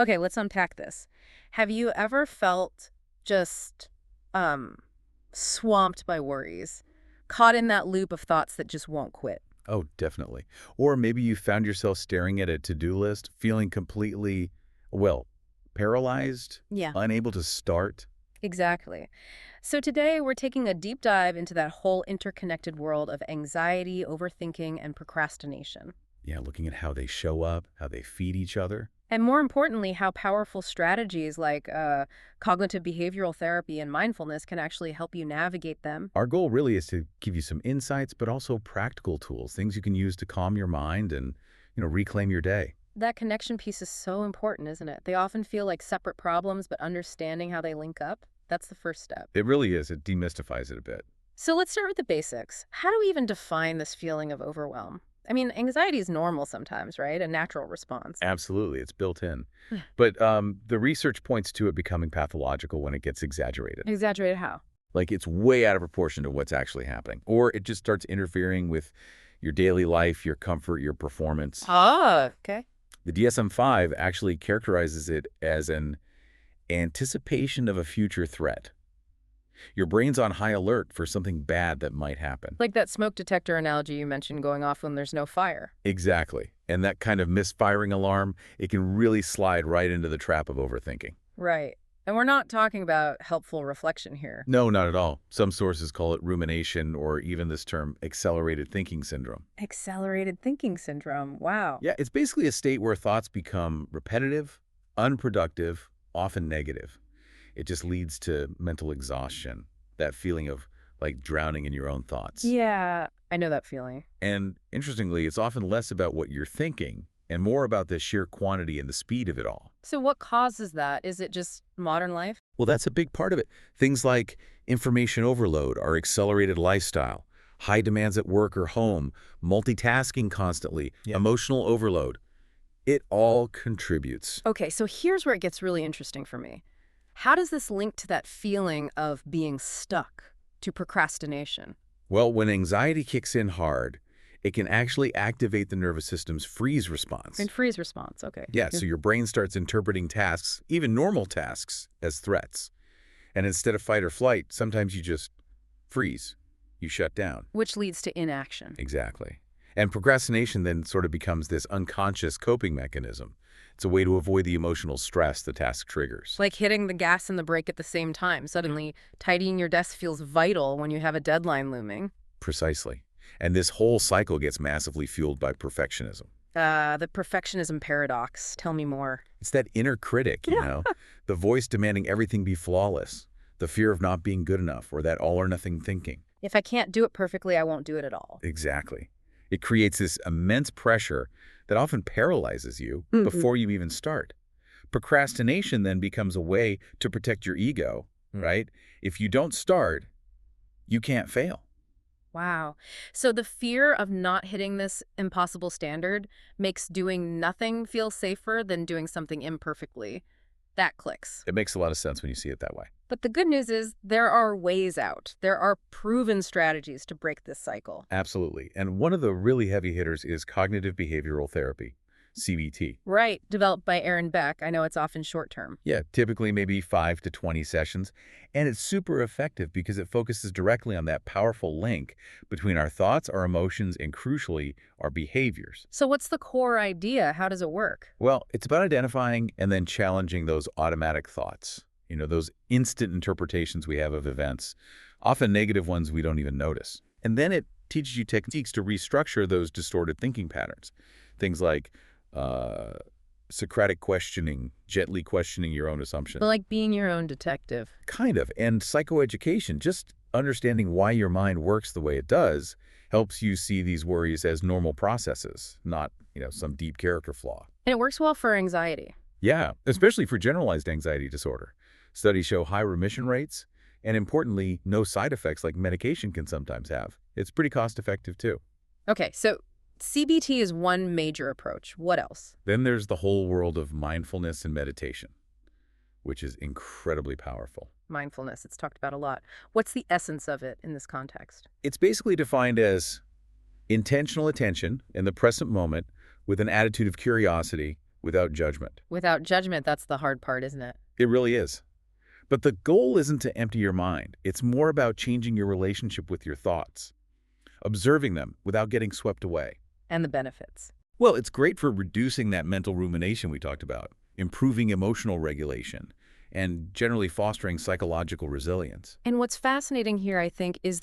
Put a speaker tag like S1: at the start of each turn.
S1: Okay, let's unpack this. Have you ever felt just um swamped by worries, caught in that loop of thoughts that just won't quit?
S2: Oh, definitely. Or maybe you found yourself staring at a to-do list, feeling completely, well, paralyzed,
S1: Yeah.
S2: unable to start.
S1: Exactly. So today we're taking a deep dive into that whole interconnected world of anxiety, overthinking, and procrastination.
S2: Yeah, looking at how they show up, how they feed each other.
S1: And more importantly, how powerful strategies like cognitive behavioral therapy and mindfulness can actually help you navigate them.
S2: Our goal really is to give you some insights, but also practical tools, things you can use to calm your mind and, reclaim your day.
S1: That connection piece is so important, isn't it? They often feel like separate problems, but understanding how they link up, that's the first step.
S2: It really is. It demystifies it a bit.
S1: So let's start with the basics. How do we even define this feeling of overwhelm? I mean, anxiety is normal sometimes, right? A natural response.
S2: Absolutely. It's built in.
S1: Yeah.
S2: But the research points to it becoming pathological when it gets exaggerated.
S1: Exaggerated how?
S2: Like it's way out of proportion to what's actually happening. Or it just starts interfering with your daily life, your comfort, your performance.
S1: Ah, okay.
S2: The DSM-5 actually characterizes it as an anticipation of a future threat. Your brain's on high alert for something bad that might happen.
S1: Like that smoke detector analogy you mentioned going off when there's no fire.
S2: Exactly. And that kind of misfiring alarm, it can really slide right into the trap of overthinking.
S1: Right. And we're not talking about helpful reflection here.
S2: No, not at all. Some sources call it rumination or even this term accelerated thinking syndrome.
S1: Accelerated thinking syndrome. Wow.
S2: Yeah, it's basically a state where thoughts become repetitive, unproductive, often negative. It just leads to mental exhaustion, that feeling of like drowning in your own thoughts.
S1: Yeah, I know that feeling.
S2: And interestingly, it's often less about what you're thinking and more about the sheer quantity and the speed of it all.
S1: So what causes that? Is it just modern life?
S2: Well, that's a big part of it. Things like information overload, our accelerated lifestyle, high demands at work or home, multitasking constantly, emotional overload. It all contributes.
S1: Okay, so here's where it gets really interesting for me. How does this link to that feeling of being stuck, to procrastination?
S2: Well, when anxiety kicks in hard, it can actually activate the nervous system's freeze response.
S1: And freeze response, okay.
S2: Yeah, so your brain starts interpreting tasks, even normal tasks, as threats. And instead of fight or flight, sometimes you just freeze. You shut down.
S1: Which leads to inaction.
S2: Exactly. And procrastination then sort of becomes this unconscious coping mechanism. It's a way to avoid the emotional stress the task triggers.
S1: Like hitting the gas and the brake at the same time. Suddenly, tidying your desk feels vital when you have a deadline looming.
S2: Precisely. And this whole cycle gets massively fueled by perfectionism.
S1: The perfectionism paradox. Tell me more.
S2: It's that inner critic, the voice demanding everything be flawless, the fear of not being good enough, or that all-or-nothing thinking.
S1: If I can't do it perfectly, I won't do it at all.
S2: Exactly. It creates this immense pressure that often paralyzes you before you even start. Procrastination then becomes a way to protect your ego, right? If you don't start, you can't fail.
S1: Wow. So the fear of not hitting this impossible standard makes doing nothing feel safer than doing something imperfectly. That clicks.
S2: It makes a lot of sense when you see it that way.
S1: But the good news is there are ways out. There are proven strategies to break this cycle.
S2: Absolutely. And one of the really heavy hitters is cognitive behavioral therapy, CBT.
S1: Right. Developed by Aaron Beck. I know it's often short term.
S2: Yeah, typically maybe 5 to 20 sessions. And it's super effective because it focuses directly on that powerful link between our thoughts, our emotions, and crucially, our behaviors.
S1: So what's the core idea? How does it work?
S2: Well, it's about identifying and then challenging those automatic thoughts. Those instant interpretations we have of events, often negative ones we don't even notice. And then it teaches you techniques to restructure those distorted thinking patterns. Things like Socratic questioning, gently questioning your own assumptions.
S1: But like being your own detective.
S2: Kind of. And psychoeducation, just understanding why your mind works the way it does, helps you see these worries as normal processes, not, some deep character flaw.
S1: And it works well for anxiety.
S2: Yeah, especially for generalized anxiety disorder. Studies show high remission rates, and importantly, no side effects like medication can sometimes have. It's pretty cost-effective, too.
S1: Okay, so CBT is one major approach. What else?
S2: Then there's the whole world of mindfulness and meditation, which is incredibly powerful.
S1: Mindfulness, it's talked about a lot. What's the essence of it in this context?
S2: It's basically defined as intentional attention in the present moment with an attitude of curiosity, without judgment.
S1: Without judgment, that's the hard part, isn't it?
S2: It really is. But the goal isn't to empty your mind. It's more about changing your relationship with your thoughts, observing them without getting swept away.
S1: And the benefits.
S2: Well, it's great for reducing that mental rumination we talked about, improving emotional regulation, and generally fostering psychological resilience.
S1: And what's fascinating here, I think, is